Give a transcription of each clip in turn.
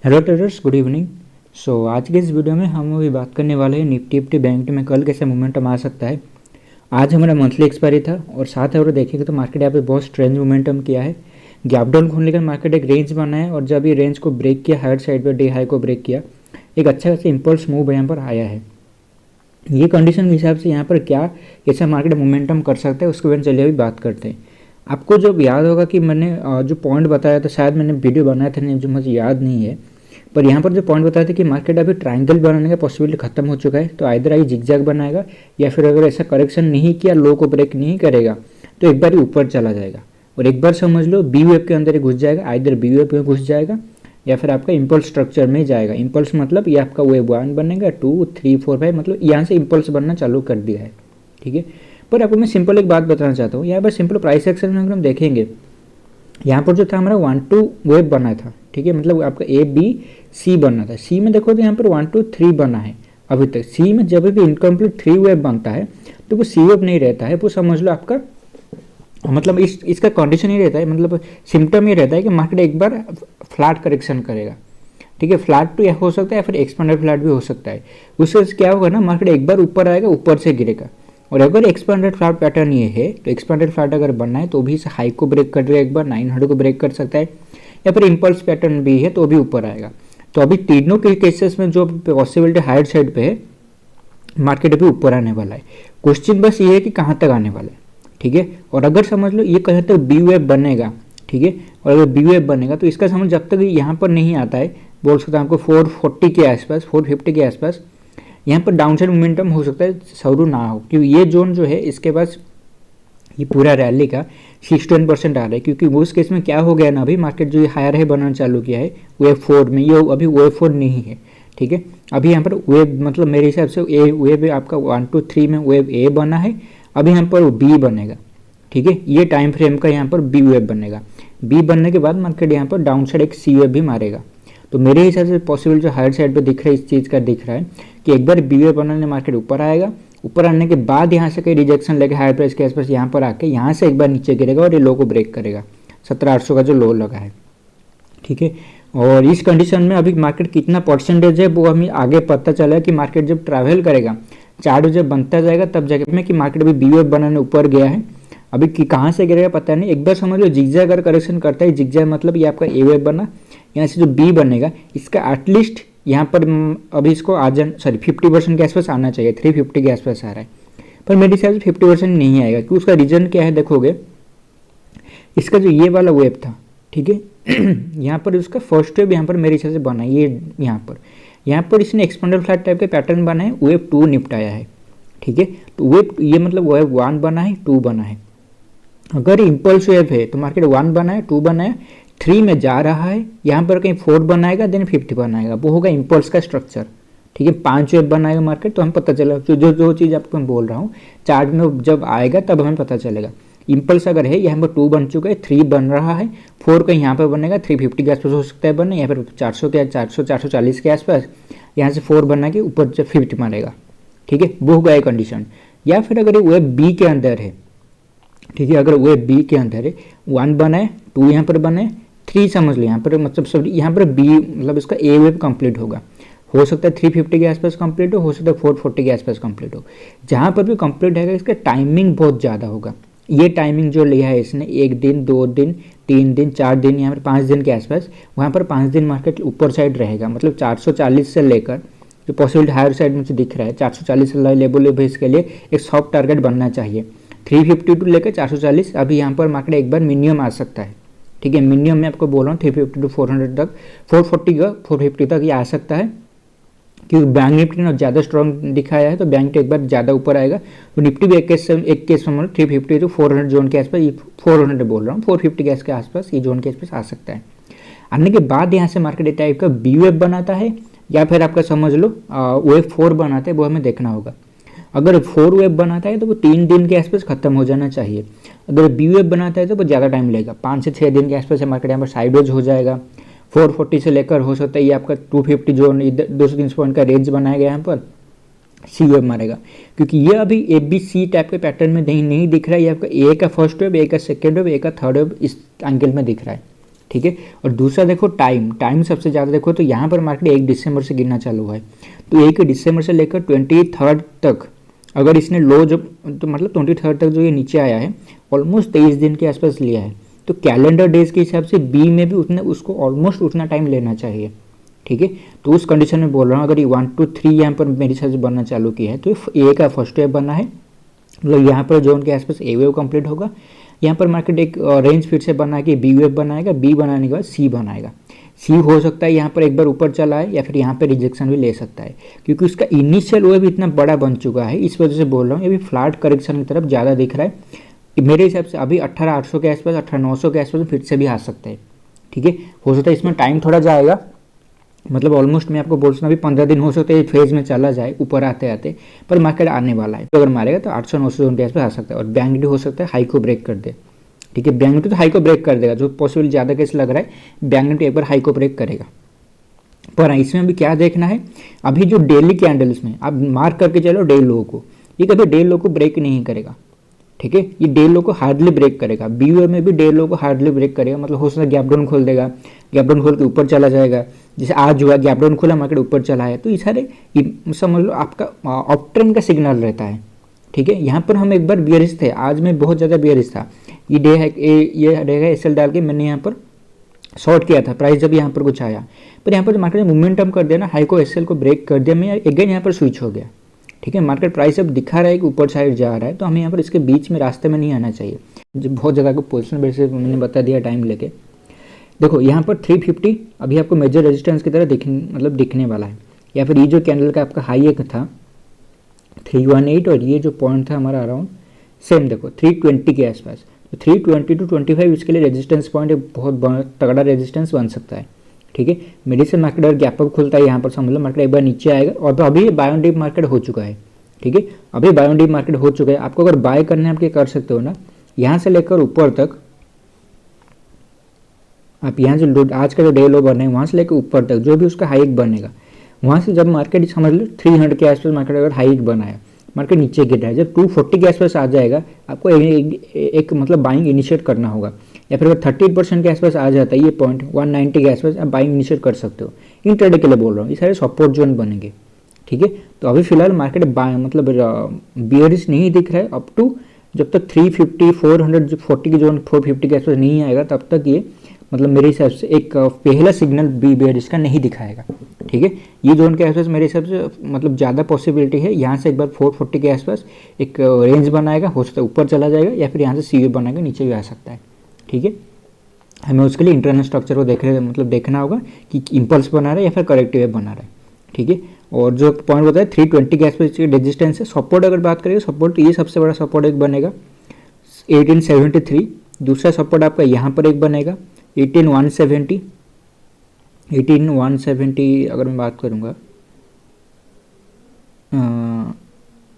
Hello traders, good evening. आज के इस वीडियो में हम अभी बात करने वाले हैं निफ्टी बैंक निफ्टी में कल कैसे मोमेंटम आ सकता है। आज हमारा मंथली एक्सपायरी था और साथ अगर देखेंगे तो मार्केट यहाँ पे बहुत स्ट्रेंज मोमेंटम किया है। गैप डाउन खोलने का मार्केट एक रेंज बना है और जब ये रेंज को ब्रेक किया, हायर साइड पर डे हाई को ब्रेक किया, एक अच्छा खासा इम्पल्स मूव यहाँ पर आया है। ये कंडीशन के हिसाब से यहाँ पर क्या कैसा मार्केट मोमेंटम कर सकता है उसके बारे में चलिए अभी बात करते हैं। आपको जब याद होगा कि मैंने जो पॉइंट बताया था, शायद मैंने वीडियो बनाया था नहीं, जो मुझे याद नहीं है, पर यहाँ पर जो पॉइंट बताया था कि मार्केट अभी ट्रायंगल बनाने का पॉसिबिलिटी खत्म हो चुका है, तो आइदर आई जिगजैग बनाएगा या फिर अगर ऐसा करेक्शन नहीं किया, लो को ब्रेक नहीं करेगा तो एक बार ही ऊपर चला जाएगा और एक बार समझ लो बी वेव के अंदर ही घुस जाएगा, आइदर बी वेव में घुस जाएगा या फिर आपका इम्पल्स स्ट्रक्चर में जाएगा। इम्पल्स मतलब ये आपका वेव 1 बनेगा, 2, 3, 4, 5, मतलब यहाँ से इम्पल्स बनना चालू कर दिया है। ठीक है, पर आपको मैं सिंपल एक बात बताना चाहता हूँ। यहाँ पर सिंपल प्राइस एक्शन में अगर हम देखेंगे, यहाँ पर जो था हमारा 1-2 वेव बना था। ठीक है, मतलब आपका ए बी सी बनना था। सी में देखो तो यहाँ पर 1-2-3 बना है अभी तक। सी में जब भी इनकम्प्लीट 3 वेव बनता है तो वो सी वेव नहीं रहता है, वो समझ लो आपका मतलब इसका कंडीशन ही रहता है, मतलब सिम्टम ये रहता है कि मार्केट एक बार फ्लैट करेक्शन करेगा। ठीक है, फ्लैट तो हो सकता है या फिर एक्सपेंडेड फ्लैट भी हो सकता है। उससे क्या होगा ना, मार्केट एक बार ऊपर आएगा, ऊपर से गिरेगा। और अगर एक्सपेंडेड फ्लैट पैटर्न ये है तो एक्सपेंडेड फ्लैट अगर बनना है तो भी इसे हाई को ब्रेक कर देगा, एक बार 900 को ब्रेक कर सकता है, या फिर इम्पल्स पैटर्न भी है तो भी ऊपर आएगा। तो अभी तीनों के केसेस में जो पॉसिबिलिटी हायर साइड पे है, मार्केट अभी ऊपर आने वाला है। क्वेश्चन बस ये है कि कहाँ तक आने वाला है। ठीक है, और अगर समझ लो ये कहीं तक बी वेव बनेगा, ठीक है, और अगर बी वेव बनेगा तो इसका समझ जब तक यहाँ पर नहीं आता है, बोल सकता हूँ आपको 440 के आसपास, 450 के आसपास यहाँ पर डाउन साइड मोमेंटम हो सकता है शुरू ना हो, क्योंकि ये जोन जो है इसके पास ये पूरा रैली का 6-10% आ रहा है। क्योंकि वो उस केस में क्या हो गया ना, अभी मार्केट जो ये हायर है बनाना चालू किया है वेव 4 में, ये अभी वेव 4 नहीं है। ठीक है, अभी यहाँ पर वेव मतलब मेरे हिसाब से ए वेव आपका 1-2-3 में वेव ए बना है, अभी यहाँ पर बी बनेगा। ठीक है, ये टाइम फ्रेम का यहाँ पर बी वेव बनेगा। बी बनने के बाद मार्केट यहाँ पर डाउन साइड एक सी वेव भी मारेगा। तो मेरे हिसाब से पॉसिबल जो हायर साइड पे दिख रहा है इस चीज़ का दिख रहा है कि एक बार बी वेव बनाने मार्केट ऊपर आएगा, ऊपर आने के बाद यहाँ से कहीं रिजेक्शन लेके हायर प्राइस के आसपास यहाँ पर आके यहाँ से एक बार नीचे गिरेगा और ये लो को ब्रेक करेगा, 17,800 का जो लो लगा है। ठीक है, और इस कंडीशन में अभी मार्केट कितना परसेंटेज है वो हमें आगे पता चला कि मार्केट जब ट्रैवल करेगा, चार्ट जब बनता जाएगा तब जगह में कि मार्केट अभी बी वेव बनाने ऊपर गया है। अभी कि कहाँ से गिरेगा पता नहीं, एक बार समझ लो जिगजैग अगर करेक्शन करता है, जिगजैग मतलब ये आपका ए वेव बना, यहाँ से जो बी बनेगा इसका एटलीस्ट यहाँ पर अभी इसको आ जाना, सॉरी 50% के आसपास आना चाहिए, 350 के आसपास आ रहा है, पर मेरे हिसाब से 50% नहीं आएगा। क्योंकि उसका रीजन क्या है देखोगे, इसका जो ये वाला वेव था, ठीक है यहाँ पर उसका फर्स्ट वेव यहाँ पर मेरे हिसाब से बना है, ये यहाँ पर इसने एक्सपेंडेड फ्लैट टाइप के पैटर्न बना है, वेव 2 निपटाया है। ठीक है, तो वेव ये मतलब वेव 1 बना है, 2 बना है। अगर इम्पल्स वेव है तो मार्केट 1 बना है, 2 बना है, 3 में जा रहा है, यहाँ पर कहीं 4 बनाएगा, देन 50 बनाएगा, वो होगा इम्पल्स का स्ट्रक्चर। ठीक है, 5 वेव बनाएगा मार्केट तो हम पता चला जो चीज़ आपको मैं बोल रहा हूँ, चार्ट में जब आएगा तब हमें पता चलेगा। इम्पल्स अगर है, यहाँ पर 2 बन चुका है, 3 बन रहा है, 4 कहीं यहाँ पर बनेगा, 350 के आसपास हो सकता है बने, या फिर 440 के आसपास, यहाँ से 4 बना के ऊपर से 50 मारेगा। ठीक है, वो होगा एक कंडीशन। या फिर अगर वेव बी के अंदर है, ठीक है, अगर वेव बी के अंदर है, 1 बना है, 2 यहाँ पर बना है, 3 समझ लो यहाँ पर, मतलब सब यहाँ पर बी मतलब इसका ए वेव कंप्लीट होगा। हो सकता है 350 के आसपास कंप्लीट हो सकता है 440 के आसपास कंप्लीट हो। जहाँ पर भी कंप्लीट है इसका टाइमिंग बहुत ज़्यादा होगा। ये टाइमिंग जो लिया है इसने, 1 दिन, 2 दिन, 3 दिन, 4 दिन, यहाँ पर 5 दिन के आसपास, वहाँ पर 5 दिन मार्केट ऊपर साइड रहेगा। मतलब 440 से लेकर जो पॉसिबिलिटी हायर साइड में से दिख रहा है, 440 लेवल बेस के लिए एक सॉफ्ट टारगेट बनना चाहिए। 352 लेकर 440, अभी यहाँ पर मार्केट एक बार मिनिमम आ सकता है। ठीक है, मिनिमम मैं आपको बोल रहा हूँ 350 टू 400 तक, 450 तक ये आ सकता है। क्योंकि बैंक निफ्टी ने ज़्यादा स्ट्रॉन्ग दिखाया है तो बैंक निफ्टी एक बार ज़्यादा ऊपर आएगा, तो निफ्टी भी एक केस में 350 टू 400 जोन के आसपास, ये 400 बोल रहा हूँ, 450 के आसपास ये जोन के आसपास आ सकता है। आने के बाद यहाँ से मार्केट एक टाइप का बी वेव बनाता है या फिर आपका समझ लो वेव 4 बनाता है, वो हमें देखना होगा। अगर 4 वेव बनाता है तो वो 3 दिन के आसपास खत्म हो जाना चाहिए। अगर बी वेव बनाता है तो वो ज़्यादा टाइम लगेगा, 5 से 6 दिन के आसपास मार्केट यहाँ पर साइडवेज हो जाएगा। 440 से लेकर हो सकता है ये आपका 250 जोन, 230 पॉइंट का रेंज बनाया गया यहाँ पर, सी वेव मारेगा। क्योंकि ये अभी ए बी सी टाइप के पैटर्न में नहीं दिख रहा है, ये आपका ए का फर्स्ट वेव, ए का सेकेंड वेव, ए का थर्ड वेव इस एंगल में दिख रहा है। ठीक है। और दूसरा देखो टाइम सबसे ज़्यादा देखो तो यहाँ पर मार्केट 1 दिसंबर से गिरना चालू हुआ है, तो 1 दिसंबर से लेकर 23 तक अगर इसने लो जो तो मतलब 23 तक जो ये नीचे आया है ऑलमोस्ट 23 दिन के आसपास लिया है, तो कैलेंडर डेज के हिसाब से बी में भी उतने उसको ऑलमोस्ट उतना टाइम लेना चाहिए, ठीक है। तो उस कंडीशन में बोल रहा हूँ, अगर ये 1 2 3 यहाँ पर मेरे हिसाब से बनना चालू किया है तो ए का फर्स्ट वेव बना है, मतलब यहाँ पर जोन के आसपास ए वेव कंप्लीट होगा, यहाँ पर मार्केट एक रेंज फिर से बना के बी वेव बनाएगा, बी बनाने के बाद सी बनाएगा, सी हो सकता है यहाँ पर एक बार ऊपर चला है या फिर यहाँ पर रिजेक्शन भी ले सकता है, क्योंकि उसका इनिशियल वेव इतना बड़ा बन चुका है, इस वजह से बोल रहा हूँ ये भी फ्लैट करेक्शन की तरफ ज़्यादा दिख रहा है मेरे हिसाब से। अभी 18,800 के आसपास 18,900 के आसपास फिर से भी आ सकता है, ठीक है। हो सकता है इसमें टाइम थोड़ा जाएगा, मतलब ऑलमोस्ट मैं आपको बोल सकता हूँ अभी 15 दिन हो सकते हैं फेज में चला जाए ऊपर आते आते, पर मार्केट आने वाला है, तो अगर मारेगा तो 800-900 जोन के आसपास आ सकता है। और बैंक निफ्टी हो सकता है हाई को ब्रेक कर दे, ठीक है। बैंक निफ्टी तो हाई को ब्रेक कर देगा, जो पॉसिबल ज़्यादा केस लग रहा है बैंक निफ्टी एक बार हाई को ब्रेक करेगा। पर इसमें अभी क्या देखना है, अभी जो डेली कैंडल्स में आप मार्क करके चलो डे लो को, ये कभी डे लो को ब्रेक नहीं करेगा, ठीक है। ये डे लो को हार्डली ब्रेक करेगा, बी में भी डे लो को हार्डली ब्रेक करेगा, मतलब हो सकता है गैप डाउन खोल देगा, गैप डाउन खोल के ऊपर चला जाएगा, जैसे आज हुआ गैप डाउन खोला मार्केट ऊपर चला है, तो इस सारे समझ लो आपका अप ट्रेंड का सिग्नल रहता है, ठीक है। यहाँ पर हम एक बार बियरिश थे, आज में बहुत ज़्यादा बियरिश था, ये डे है ये रहेगा एसएल डाल के मैंने यहाँ पर शॉर्ट किया था, प्राइस जब यहाँ पर कुछ आया, पर यहाँ पर मार्केट ने मोमेंटम कर दिया ना, हाई को एसएल को ब्रेक कर दिया, मैं अगेन यहाँ पर स्विच हो गया, ठीक है। मार्केट प्राइस अब दिखा रहा है कि ऊपर साइड जा रहा है, तो हमें यहाँ पर इसके बीच में रास्ते में नहीं आना चाहिए, जो बहुत ज़्यादा को पोजिशन बेसिस मैंने बता दिया टाइम लेके। देखो यहाँ पर 350 अभी आपको मेजर रेजिस्टेंस की तरह दिखने वाला है, या फिर ये जो कैंडल का आपका हाई एक था 318 और ये जो पॉइंट था हमारा अराउंड सेम देखो 320 के आसपास, तो 320 to 25 इसके लिए रेजिस्टेंस पॉइंट एक बहुत तगड़ा रेजिस्टेंस बन सकता है, ठीक है। मेडिसिन मार्केट अगर गैप अप खुलता है यहाँ पर समझ लो मार्केट एक बार नीचे आएगा, और तो अभी बाय ऑन डिप मार्केट हो चुका है, ठीक है। अभी बाय ऑन डिप मार्केट हो चुका है, आपको अगर बाय करना है आप क्या कर सकते हो ना, यहाँ से लेकर ऊपर तक आप यहाँ से आज का जो डे लो बने वहाँ से लेकर ऊपर तक जो भी उसका हाइक बनेगा, वहाँ से जब मार्केट समझ लो 300 के आसपास मार्केट अगर हाइक बनाया, मार्केट नीचे गिर रहा है, जब 240 के आसपास आ जाएगा आपको एक मतलब बाइंग इनिशिएट करना होगा, या फिर अगर 30% के आसपास आ जाता है ये पॉइंट 190 के आसपास आप बाइंग इनिशिएट कर सकते हो, इंट्राडे के लिए बोल रहा हूँ, ये सारे सपोर्ट जोन बनेंगे, ठीक है। तो अभी फिलहाल मार्केट मतलब बियरिश नहीं दिख रहा है अप टू जब तक 350 440 की जोन 450 के आसपास नहीं आएगा तब तक ये मतलब मेरे हिसाब से एक पहला सिग्नल बी बेयरिश का नहीं दिखाएगा, ठीक है। ये जोन के आसपास मेरे हिसाब से मतलब ज़्यादा पॉसिबिलिटी है, यहाँ से एक बार 440 के आसपास एक रेंज बनाएगा, हो सकता है ऊपर चला जाएगा, या फिर यहाँ से सी बनाएगा नीचे भी आ सकता है, ठीक है। हमें उसके लिए इंटरनल स्ट्रक्चर को देखना होगा कि इम्पल्स बना रहा है या फिर करेक्टिव वेव बना रहा है, ठीक है। और जो पॉइंट बताया 320 के आसपास रेजिस्टेंस है, सपोर्ट अगर बात करेंगे सपोर्ट, ये सबसे बड़ा सपोर्ट एक बनेगा 1873, दूसरा सपोर्ट आपका यहाँ पर एक बनेगा 18170 अगर मैं बात करूँगा,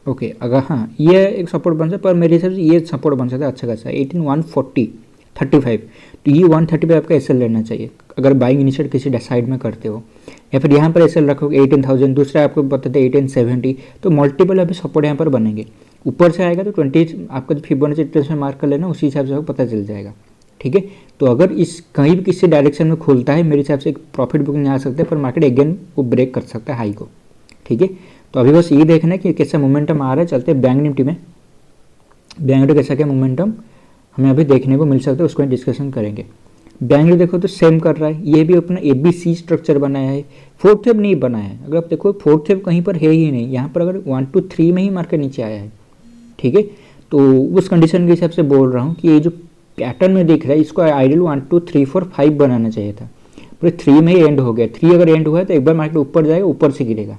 ओके अगर हाँ ये एक सपोर्ट बन सकता है, पर मेरे हिसाब से ये सपोर्ट बन सकता है अच्छा खासा 18140-35, तो ये 130 पे आपका एसएल लेना चाहिए अगर बाइंग इनिशिएट किसी साइड में करते हो, या फिर यहाँ पर एसएल रखोगे 18,000, दूसरा आपको बताते 1870, तो मल्टीपल अभी सपोर्ट यहाँ पर बनेंगे, ऊपर से आएगा तो 20 आपका जो फिबोनाची ट्रेंड में मार्क कर लेना, उसी हिसाब से आपको पता चल जाएगा, ठीक है। तो अगर इस कहीं भी किसी डायरेक्शन में खुलता है मेरे हिसाब से एक प्रॉफिट बुकिंग आ सकता है, पर मार्केट अगेन वो ब्रेक कर सकता है हाई को, ठीक है। तो अभी बस ये देखना है कि कैसा मोमेंटम आ रहा है। चलते हैं बैंक निफ्टी में, बैंक निफ्टी कैसा क्या मोमेंटम हमें अभी देखने को मिल सकता है, उसको डिस्कशन करेंगे। बैंक निफ्टी देखो तो सेम कर रहा है, ये भी अपना ABC स्ट्रक्चर बनाया है, फोर्थ वेव नहीं बनाया है, अगर आप देखो फोर्थ वेव कहीं पर है ही नहीं, यहाँ पर अगर 1 2 3 में ही मार्केट नीचे आया है, ठीक है। तो उस कंडीशन के हिसाब से बोल रहा हूँ कि ये जो पैटर्न में दिख रहा है इसको आइडियल 1 2 3 4 5 बनाना चाहिए था, पर 3 में ही एंड हो गया, 3 अगर एंड हुआ है तो एक बार मार्केट ऊपर जाएगा, ऊपर से गिरेगा,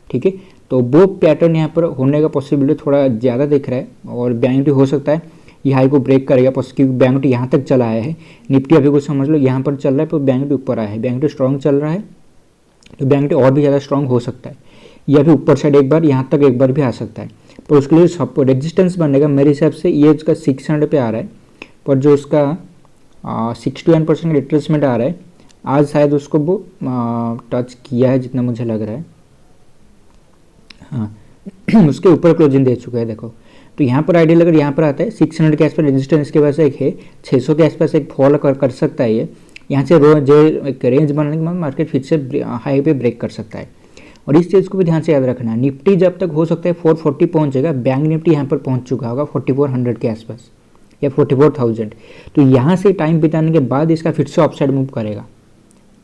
ठीक है। तो वो पैटर्न यहाँ पर होने का पॉसिबिलिटी थोड़ा ज़्यादा दिख रहा है, और बैंक निफ्टी हो सकता है ये हाई को ब्रेक करेगा, क्योंकि बैंक निफ्टी यहाँ तक चला आया है, निफ्टी अभी कुछ समझ लो यहाँ पर चल रहा है, पर बैंक निफ्टी ऊपर आया है, बैंक निफ्टी स्ट्रॉन्ग चल रहा है, तो बैंक निफ्टी और भी ज़्यादा स्ट्रॉन्ग हो सकता है, या फिर ऊपर साइड एक बार यहाँ तक एक बार भी आ सकता है, पर उसके लिए सपोर्ट रेजिस्टेंस बनेगा मेरे हिसाब से ये उसका 600 पे आ रहा है, पर जो उसका 61% रिट्रेसमेंट आ रहा है, आज शायद उसको वो टच किया है जितना मुझे लग रहा है, हाँ उसके ऊपर क्लोजिंग दे चुका है देखो। तो यहाँ पर आइडियल अगर यहाँ पर आता है 600 के आसपास रेजिस्टेंस के पास एक है, 600 के आसपास एक फॉल कर सकता है ये, यहाँ से जो एक रेंज बनाने के बाद मार्केट फिर से हाई पे ब्रेक कर सकता है। और इस चीज़ को भी ध्यान से याद रखना, निफ्टी जब तक हो सकता है 440 पहुँचेगा, बैंक निफ्टी यहाँ पर पहुँच चुका होगा 4400 के आसपास या 44,000, तो यहाँ से टाइम बिताने के बाद इसका फिर से अपसाइड मूव करेगा।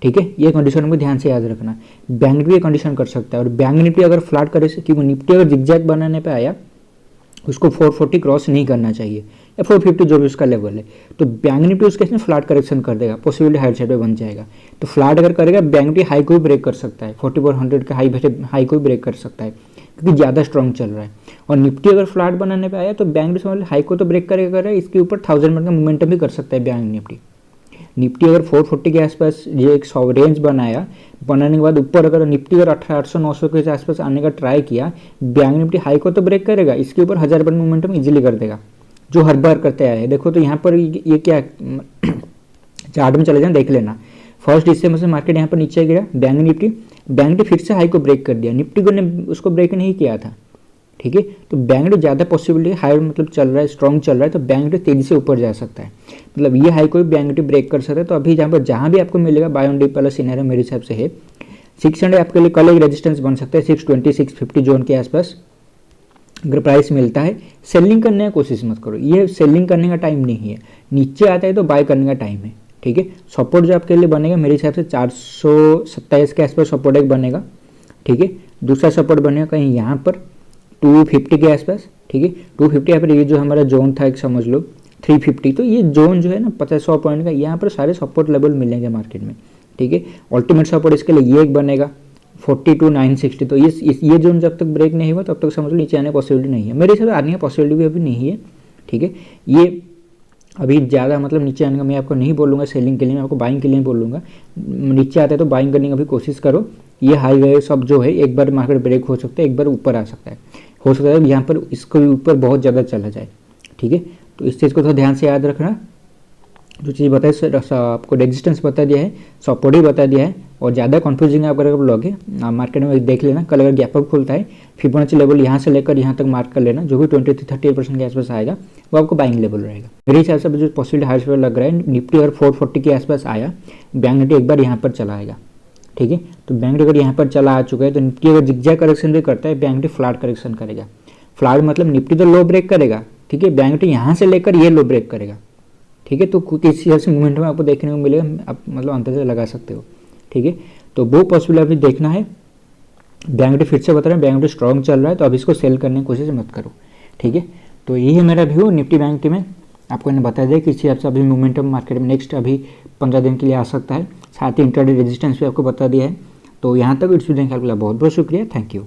ठीक है, ये कंडीशन को ध्यान से याद रखना। बैंक निफ्टी ये कंडीशन कर सकता है, और बैंक निफ्टी अगर फ्लैट करे, क्योंकि निफ्टी अगर जिगजैग बनाने पे आया उसको 440 क्रॉस नहीं करना चाहिए या 450 जो भी उसका लेवल है, तो बैंक निफ्टी उसके इसमें फ्लैट करेक्शन कर देगा, पॉसिबिलिटी हाई साइड पे बन जाएगा। तो फ्लैट अगर करेगा बैंक निफ्टी हाई को भी ब्रेक कर सकता है, 4400 का हाई को भी ब्रेक कर सकता है, क्योंकि ज़्यादा स्ट्रॉन्ग चल रहा है। और निफ्टी अगर फ्लैट बनाने पे आया तो बैंक निफ्टी समझ हाई को तो ब्रेक करेगा, इसके ऊपर 1000 मिनट का मोमेंटम भी कर सकता है बैंक निफ्टी। निफ्टी अगर 440 के आसपास ये एक रेंज बनाने के बाद ऊपर अगर निफ्टी अगर 1800-900 के आसपास आने का ट्राई किया, बैंक निफ्टी हाई को तो ब्रेक करेगा, इसके ऊपर 1000 पॉइंट मोमेंटम इजीली कर देगा, जो हर बार करते आए हैं। देखो तो यहाँ पर ये क्या चार्ट में चले जाए देख लेना, 1 दिसंबर से मार्केट यहाँ पर नीचे गिरा, बैंक निफ्टी फिर से हाई को ब्रेक कर दिया, निफ्टी को ने उसको ब्रेक नहीं किया था। ठीक है, तो बैंक निफ्टी ज़्यादा पॉसिबिलिटी हाई मतलब चल रहा है, स्ट्रॉन्ग चल रहा है, तो बैंक निफ्टी तेजी से ऊपर जा सकता है, मतलब ये हाई को भी बैंक निफ्टी ब्रेक कर सकता है। तो अभी जहाँ भी आपको मिलेगा बाय ऑन डिप वाला सिनेरियो मेरे हिसाब से है 600 आपके लिए कल एक रेजिस्टेंस बन सकता है, 620 650 जोन के आसपास अगर प्राइस मिलता है। सेलिंग करने की कोशिश मत करो, ये सेलिंग करने का टाइम नहीं है, नीचे आता है तो बाय करने का टाइम है। ठीक है, सपोर्ट जो आपके लिए बनेगा मेरे हिसाब से 427 के आसपास सपोर्ट एक बनेगा। ठीक है, दूसरा सपोर्ट बनेगा कहीं यहाँ पर 250 के आसपास। ठीक है, 250 यहाँ पर ये जो हमारा जोन था एक समझ लो 350, तो ये जोन जो है ना 50-100 पॉइंट का, यहाँ पर सारे सपोर्ट लेवल मिलेंगे मार्केट में। ठीक है, अल्टीमेट सपोर्ट इसके लिए ये एक बनेगा 42,960, तो ये जोन जब तक ब्रेक नहीं हुआ तब तक समझ लो नीचे आने की पॉसिबिलिटी नहीं है, मेरे हिसाब से आने की पॉसिबिलिटी भी अभी नहीं है। ठीक है, ये अभी ज़्यादा मतलब नीचे आने का मैं आपको नहीं बोलूँगा सेलिंग के लिए, मैं आपको बाइंग के लिए बोलूँगा। नीचे आता है तो बाइंग करने की अभी कोशिश करो, ये हाई वे सब जो है एक बार मार्केट ब्रेक हो सकता है, एक बार ऊपर आ सकता है, हो सकता है यहाँ पर इसको ऊपर बहुत ज़्यादा चला जाए। ठीक है, तो इस चीज़ को थोड़ा ध्यान से याद रखना, जो चीज़ बताई आपको रेजिस्टेंस बता दिया है, सपोर्ट ही बता दिया है, और ज़्यादा कंफ्यूजिंग अगर आप लोग मार्केट में देख लेना, कल अगर गैप अप खुलता है फिबोनाची लेवल यहाँ से लेकर यहाँ तक मार्क कर लेना, जो भी 20-30% के आसपास आएगा वो आपको बाइंग लेवल रहेगा। मेरे हिसाब से जो पॉसिबिलिटी हाई लेवल लग रहा है, निफ्टी अगर 440 के आसपास आया, बैंक निफ्टी एक बार यहाँ पर चला आएगा। ठीक है, तो बैंक निफ्टी अगर यहाँ पर चला आ चुका है तो निफ्टी अगर जिगजैग करेक्शन भी करता है, बैंक निफ्टी फ्लैट करेक्शन करेगा। फ्लैट मतलब निफ्टी तो लो ब्रेक करेगा, ठीक है, बैंक निफ्टी यहाँ से लेकर ये लो ब्रेक करेगा। ठीक है, तो किस हिसाब से मूवमेंट में आपको देखने को मिलेगा, आप मतलब अंदाजा लगा सकते हो। ठीक है, तो वो पॉसिबल अभी देखना है। बैंक निफ्टी फिर से बता रहे हैं, बैंक निफ्टी स्ट्रॉन्ग चल रहा है, तो अभी इसको सेल करने की कोशिश मत करो। ठीक है, तो यही है मेरा व्यू निफ्टी बैंक निफ्टी में, आपको मैंने बता दिया कि इस हिसाब से अभी मोमेंटम मार्केट में नेक्स्ट अभी 15 दिन के लिए आ सकता है, साथ ही इंट्राडे रेजिस्टेंस भी आपको बता दिया है। तो यहाँ तक इस वीडियो देखने के लिए बहुत बहुत शुक्रिया, थैंक यू।